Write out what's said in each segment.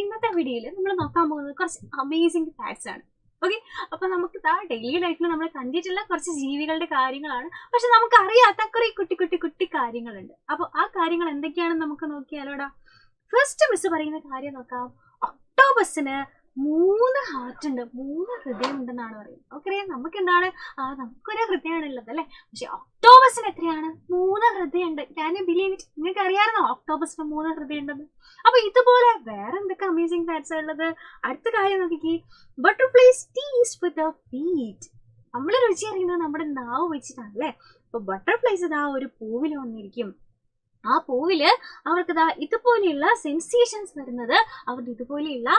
ഇന്നത്തെ വീഡിയോയിൽ നമ്മൾ നോക്കാൻ പോകുന്നത് കുറച്ച് അമേസിംഗ് ഫാക്ട്സ് ആണ്. ഓക്കെ, അപ്പൊ നമുക്ക് ഡെയിലി ലൈഫിൽ നമ്മൾ കണ്ടിട്ടുള്ള കുറച്ച് ജീവികളുടെ കാര്യങ്ങളാണ്, പക്ഷെ നമുക്ക് അറിയാത്ത കുറെ കുട്ടി കാര്യങ്ങളുണ്ട്. അപ്പൊ ആ കാര്യങ്ങൾ എന്തൊക്കെയാണെന്ന് നമുക്ക് നോക്കിയാലോടാ. ഫസ്റ്റ് മിസ് പറയുന്ന കാര്യം നോക്കാം. ഒക്ടോബസിന് 3 ഹാർട്ട് ഉണ്ട്, 3 ഹൃദയം ഉണ്ടെന്നാണ് പറയുന്നത്. ഓക്കെ, നമുക്ക് എന്താണ് നമുക്കൊരു ഹൃദയമാണുള്ളത് അല്ലെ, പക്ഷെ ഒക്ടോബസിന് എത്രയാണ്? 3 ഹൃദയം ഉണ്ട്. Can you believe it? നിങ്ങൾക്ക് അറിയാമായിരുന്നോ ഒക്ടോബസിന് 3 ഹൃദയം ഉണ്ടെന്ന്? അപ്പൊ ഇതുപോലെ വേറെ എന്തൊക്കെ അമേസിംഗ് ഫാക്ട്സ് ഉള്ളത്? അടുത്ത കാര്യം നോക്കിക്കേ. Butterflies taste with the feet. നമ്മൾ രുചി അറിയുന്നത് നമ്മുടെ നാവ് വെച്ചിട്ടാണ് അല്ലെ. അപ്പൊ ബട്ടർഫ്ലൈസ് ഒരു പൂവിൽ വന്നിരിക്കും. ആ പൂവില് അവർക്ക് ഇതുപോലെയുള്ള സെൻസേഷൻസ് വരുന്നത് അവരുടെ ഇതുപോലെയുള്ള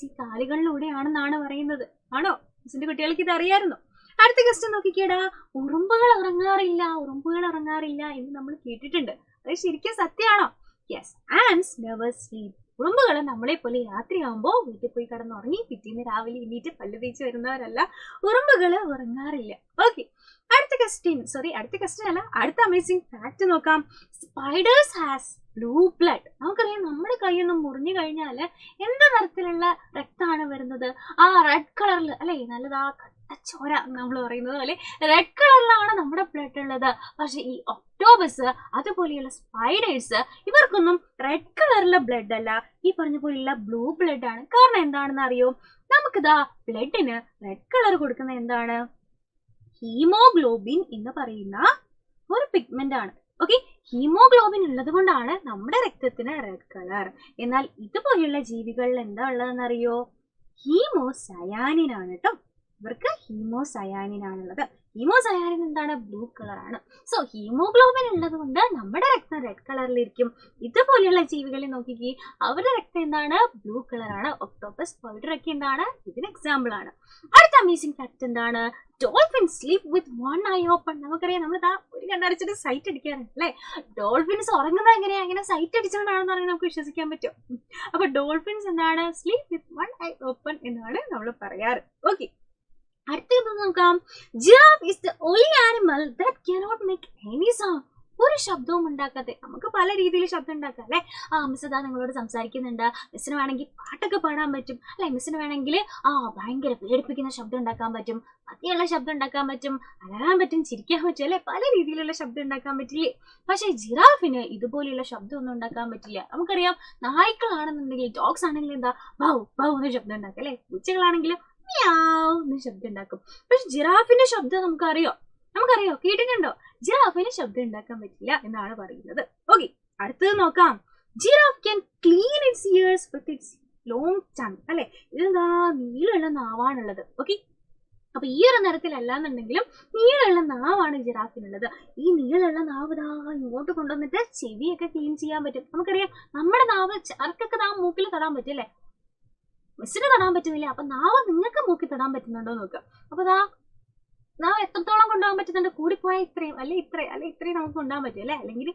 ഈ കാലുകളിലൂടെയാണെന്നാണ് പറയുന്നത്. ആണോ? മിസ്സിന്റെ കുട്ടികൾക്ക് ഇത് അറിയാമായിരുന്നു? അടുത്ത ക്വസ്റ്റ്യൻ നോക്കിക്കേടാ. ഉറുമ്പുകൾ ഉറങ്ങാറില്ല എന്ന് നമ്മൾ കേട്ടിട്ടുണ്ട്. അത് ശരിക്കും സത്യമാണോ? Yes, ants never sleep. ഉറുമ്പുകൾ നമ്മളെ പോലെ രാത്രിയാകുമ്പോൾ വീട്ടിൽ പോയി കിടന്നുറങ്ങി പിറ്റേന്ന് രാവിലെ എണീറ്റ് പല്ല് തേച്ച് വരുന്നവരല്ല. ഉറുമ്പുകള് ഉറങ്ങാറില്ല. ഓക്കെ, അടുത്ത ക്വസ്റ്റ്യൻ അല്ല, അടുത്ത അമേസിംഗ് ഫാക്ട് നോക്കാം. Spiders has blue blood. നമുക്കറിയാം നമ്മുടെ കൈയൊന്നും മുറിഞ്ഞു കഴിഞ്ഞാൽ എന്ത് നിറത്തിലുള്ള രക്തമാണ് വരുന്നത്? റെഡ് കളറിൽ അല്ലെ, നല്ലതാ കട്ടച്ചോര നമ്മൾ പറയുന്നത് പോലെ റെഡ് കളറിലാണ് നമ്മുടെ ബ്ലഡ് ഉള്ളത്. പക്ഷെ ഈ ഒക്ടോബസ് അതുപോലെയുള്ള സ്പൈഡേഴ്സ് ഇവർക്കൊന്നും റെഡ് കളറിലെ ബ്ലഡ് അല്ല, ഈ പറഞ്ഞ പോലെയുള്ള ബ്ലൂ ബ്ലഡ് ആണ്. കാരണം എന്താണെന്ന് അറിയോ? നമുക്ക് ബ്ലഡിന് റെഡ് കളർ കൊടുക്കുന്ന എന്താണ്? ഹീമോഗ്ലോബിൻ എന്ന് പറയുന്ന ഒരു പിഗ്മെന്റ് ആണ്. ഓക്കെ, ഹീമോഗ്ലോബിൻ ഉള്ളത് കൊണ്ടാണ് നമ്മുടെ രക്തത്തിന് റെഡ് കളർ. എന്നാൽ ഇതുപോലെയുള്ള ജീവികളിൽ എന്താ ഉള്ളതെന്നറിയോ? ഹീമോസയാനിൻ ആണ് കേട്ടോ. ഇവർക്ക് ഹീമോസയാനിൻ ആണുള്ളത്. ഹീമോസയാനിൻ എന്താണ്? ബ്ലൂ കളർ ആണ്. സോ ഹീമോഗ്ലോബിൻ ഉള്ളത് കൊണ്ട് നമ്മുടെ രക്തം റെഡ് കളറിലിരിക്കും. ഇതുപോലെയുള്ള ജീവികളെ നോക്കിക്കേ, അവരുടെ രക്തം എന്താണ്? ബ്ലൂ കളർ ആണ്. ഒക്ടോപ്പസ്, സ്പൈഡർ ഒക്കെ എന്താണ്? ഇതിന് എക്സാമ്പിൾ ആണ്. അടുത്ത അമേസിംഗ് ഫാക്ട് എന്താണ്? Dolphin sleep with one I open. നമുക്കറിയാം, നമ്മൾ ഒരു കണ്ണടച്ചിട്ട് സൈറ്റ് അടിക്കാറുണ്ട് അല്ലെ. ഡോൾഫിൻസ് ഉറങ്ങുന്നത് എങ്ങനെയാ? അങ്ങനെ സൈറ്റ് അടിച്ചുകൊണ്ടാണെന്ന് പറഞ്ഞാൽ നമുക്ക് വിശ്വസിക്കാൻ പറ്റും. അപ്പൊ ഡോൾഫിൻസ് എന്താണ്? Sleep with one I open എന്നാണ് നമ്മൾ പറയാറ്. ഓക്കെ, അടുത്തത് നോക്കാം. Giraffe is the only animal that cannot make any sound. ഒരു ശബ്ദവും ഉണ്ടാക്കാതെ. നമുക്ക് പല രീതിയിൽ ശബ്ദം ഉണ്ടാക്കാം അല്ലെ. മിസ് നിങ്ങളോട് സംസാരിക്കുന്നുണ്ട്, മിസ്സിന് വേണമെങ്കിൽ പാട്ടൊക്കെ പാടാൻ പറ്റും അല്ലെ, മിസ്സിന് വേണമെങ്കിൽ ഭയങ്കര പേടിപ്പിക്കുന്ന ശബ്ദം ഉണ്ടാക്കാൻ പറ്റും, പതിയുള്ള ശബ്ദം ഉണ്ടാക്കാൻ പറ്റും, അലറാൻ പറ്റും, ചിരിക്കാൻ പറ്റും അല്ലെ. പല രീതിയിലുള്ള ശബ്ദം ഉണ്ടാക്കാൻ പറ്റില്ലേ? പക്ഷെ ജിറാഫിന് ഇതുപോലെയുള്ള ശബ്ദം ഒന്നും ഉണ്ടാക്കാൻ പറ്റില്ല. നമുക്കറിയാം, നായ്ക്കളാണെന്നുണ്ടെങ്കിൽ, ഡോഗ്സ് ആണെങ്കിൽ എന്താ ബൗ ബൗ എന്ന് ശബ്ദം ഉണ്ടാക്കാം അല്ലെ. പൂച്ചകളാണെങ്കിലും മ്യാവ് ശബ്ദം ഉണ്ടാക്കും. പക്ഷെ ജിറാഫിന്റെ ശബ്ദം നമുക്കറിയോ? കേട്ടിട്ടുണ്ടോ? ജിറാഫിന് ശബ്ദം ഉണ്ടാക്കാൻ പറ്റില്ല എന്നാണ് പറയുന്നത്. ഓക്കെ, അടുത്തത് നോക്കാം. Giraffe can clean it's years with its long tongue അല്ലെ. ഇതെന്താ? നീളമുള്ള നാവാണുള്ളത്. ഓക്കെ, അപ്പൊ ഈ ഒരു നിറത്തിലല്ലാന്നുണ്ടെങ്കിലും നീളമുള്ള നാവാണ് ജിറാഫിനുള്ളത്. ഈ നീളമുള്ള നാവ് ഇങ്ങോട്ട് കൊണ്ടുവന്നിട്ട് ചെവിയൊക്കെ ക്ലീൻ ചെയ്യാൻ പറ്റും. നമുക്കറിയാം, നമ്മുടെ നാവ് ചർക്കൊക്കെ മൂക്കിൽ തൊടാൻ പറ്റും അല്ലെ. മിസ്സിന് തൊടാൻ പറ്റുന്നില്ല. അപ്പൊ നാവ് നിങ്ങൾക്ക് മൂക്കിൽ തൊടാൻ പറ്റുന്നുണ്ടോ നോക്കുക. അപ്പൊ നാവ് എത്രത്തോളം കൊണ്ടുപോകാൻ പറ്റുന്നുണ്ട്? കൂടിപ്പോയാൽ ഇത്രയും അല്ലെ, ഇത്രയും നമുക്ക് കൊണ്ടുപോകാൻ പറ്റും അല്ലെ, അല്ലെങ്കിൽ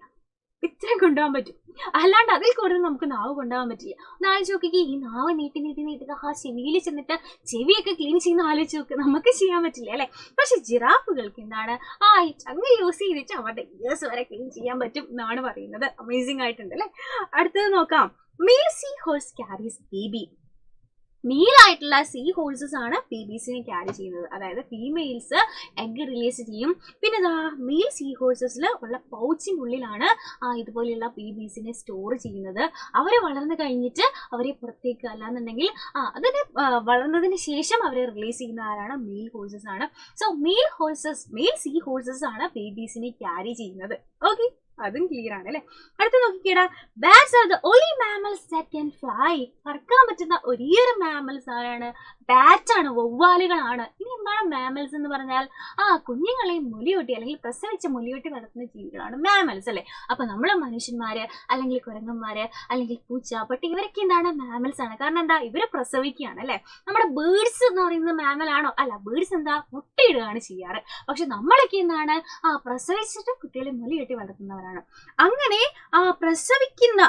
ഇത്രയും കൊണ്ടുപോകാൻ പറ്റും. അല്ലാണ്ട് അതിൽ കൂടുതൽ നമുക്ക് നാവ് കൊണ്ടുപോകാൻ പറ്റില്ല. ഒന്ന് ആലോചിച്ച് നോക്കിക്കേ, ഈ നാവ് നീട്ടി ചെവിയിൽ ചെന്നിട്ട് ചെവിയൊക്കെ ക്ലീൻ ചെയ്യുന്ന ആലോചിച്ച് നോക്ക്. നമുക്ക് ചെയ്യാൻ പറ്റില്ല അല്ലെ. പക്ഷെ ജിറാഫുകൾക്ക് എന്താണ്? ഈ ചങ്ങ് യൂസ് ചെയ്തിട്ട് അവരുടെ ഇയേഴ്സ് വരെ ക്ലീൻ ചെയ്യാൻ പറ്റും എന്നാണ് പറയുന്നത്. അമേസിംഗ് ആയിട്ടുണ്ട് അല്ലെ. അടുത്തത് നോക്കാം. Male sea horse carries baby. മെയിലായിട്ടുള്ള സീ ഹോഴ്സസ് ആണ് ബേബീസിനെ ക്യാരി ചെയ്യുന്നത്. അതായത് ഫീമെയിൽസ് എഗ് റിലീസ് ചെയ്യും. പിന്നെ മെയിൽ സീ ഹോഴ്സസിൽ ഉള്ള പൗച്ചിനുള്ളിലാണ് ഇതുപോലെയുള്ള ബേബീസിനെ സ്റ്റോർ ചെയ്യുന്നത്. അവരെ വളർന്നു കഴിഞ്ഞിട്ട് അവരെ പുറത്തേക്ക് അല്ലാന്നുണ്ടെങ്കിൽ അതിനെ വളർന്നതിന് ശേഷം അവരെ റിലീസ് ചെയ്യുന്ന ആരാണ്? മെയിൽ ഹോഴ്സസ് ആണ്. സോ മെയിൽ സീ ഹോഴ്സസ് ആണ് ബേബീസിനെ ക്യാരി ചെയ്യുന്നത്. ഓക്കെ, അതും ക്ലിയർ ആണ് അല്ലെ. അടുത്ത നോക്കിക്കേടാ. Bats are the only mammals that can fly. പറക്കാൻ പറ്റുന്ന ഒരേയൊരു മാമൽസ് ആരാണ്? ബാറ്റ് ആണ്, വവ്വാലുകളാണ്. ഇനി എന്താണ് മാമൽസ് എന്ന് പറഞ്ഞാൽ? കുഞ്ഞുങ്ങളെയും മുലയൂട്ടി അല്ലെങ്കിൽ പ്രസവിച്ച മുലയൂട്ടി വളർത്തുന്ന ജീവികളാണ് മാമൽസ് അല്ലെ. അപ്പൊ നമ്മള് മനുഷ്യന്മാര് അല്ലെങ്കിൽ കുരങ്ങന്മാര് അല്ലെങ്കിൽ പൂച്ച, പട്ടി, ഇവരൊക്കെ എന്താണ്? മാമൽസ് ആണ്. കാരണം എന്താ? ഇവര് പ്രസവിക്കുകയാണ് അല്ലെ. നമ്മുടെ ബേർഡ്സ് എന്ന് പറയുന്നത് മാമൽ ആണോ? അല്ല, ബേർഡ്സ് എന്താ? മുട്ടയിടുകയാണ് ചെയ്യാറ്. പക്ഷെ നമ്മളൊക്കെ എന്താണ്? പ്രസവിച്ചിട്ട് കുട്ടികളെ മുലയൂട്ടി വളർത്തുന്നവരാണ്. അങ്ങനെ പ്രസവിക്കുന്ന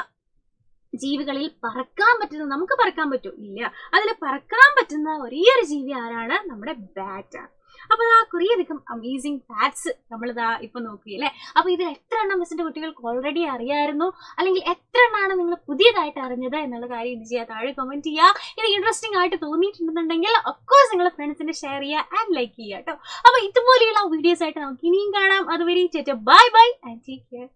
ജീവികളിൽ പറക്കാൻ പറ്റുന്ന, നമുക്ക് പറക്കാൻ പറ്റും ഇല്ല, അതിൽ പറക്കാൻ പറ്റുന്ന ഒരേയൊരു ജീവി ആരാണ്? നമ്മുടെ ബാറ്റ് ആണ്. അപ്പൊ കുറേ അധികം അമേസിങ് ഫാക്ട്സ് നമ്മളിതാ ഇപ്പൊ നോക്കിയല്ലേ. അപ്പൊ ഇതിൽ എത്ര എണ്ണം മിസ്സിന്റെ കുട്ടികൾക്ക് ഓൾറെഡി അറിയായിരുന്നു, അല്ലെങ്കിൽ എത്ര എണ്ണമാണ് നിങ്ങൾ പുതിയതായിട്ട് അറിഞ്ഞത് എന്നുള്ള കാര്യം എന്ത് ചെയ്യുക, താഴെ കമന്റ് ചെയ്യുക. ഇത് ഇൻട്രസ്റ്റിംഗ് ആയിട്ട് തോന്നിയിട്ടുണ്ടെന്നുണ്ടെങ്കിൽ ഒഫ്കോഴ്സ് നിങ്ങളുടെ ഫ്രണ്ട്സിന് ഷെയർ ചെയ്യുക ആൻഡ് ലൈക്ക് ചെയ്യുക കേട്ടോ. അപ്പൊ ഇതുപോലെയുള്ള വീഡിയോസ് ആയിട്ട് നമുക്ക് ഇനിയും കാണാം. അതുവരെ bye bye and take care.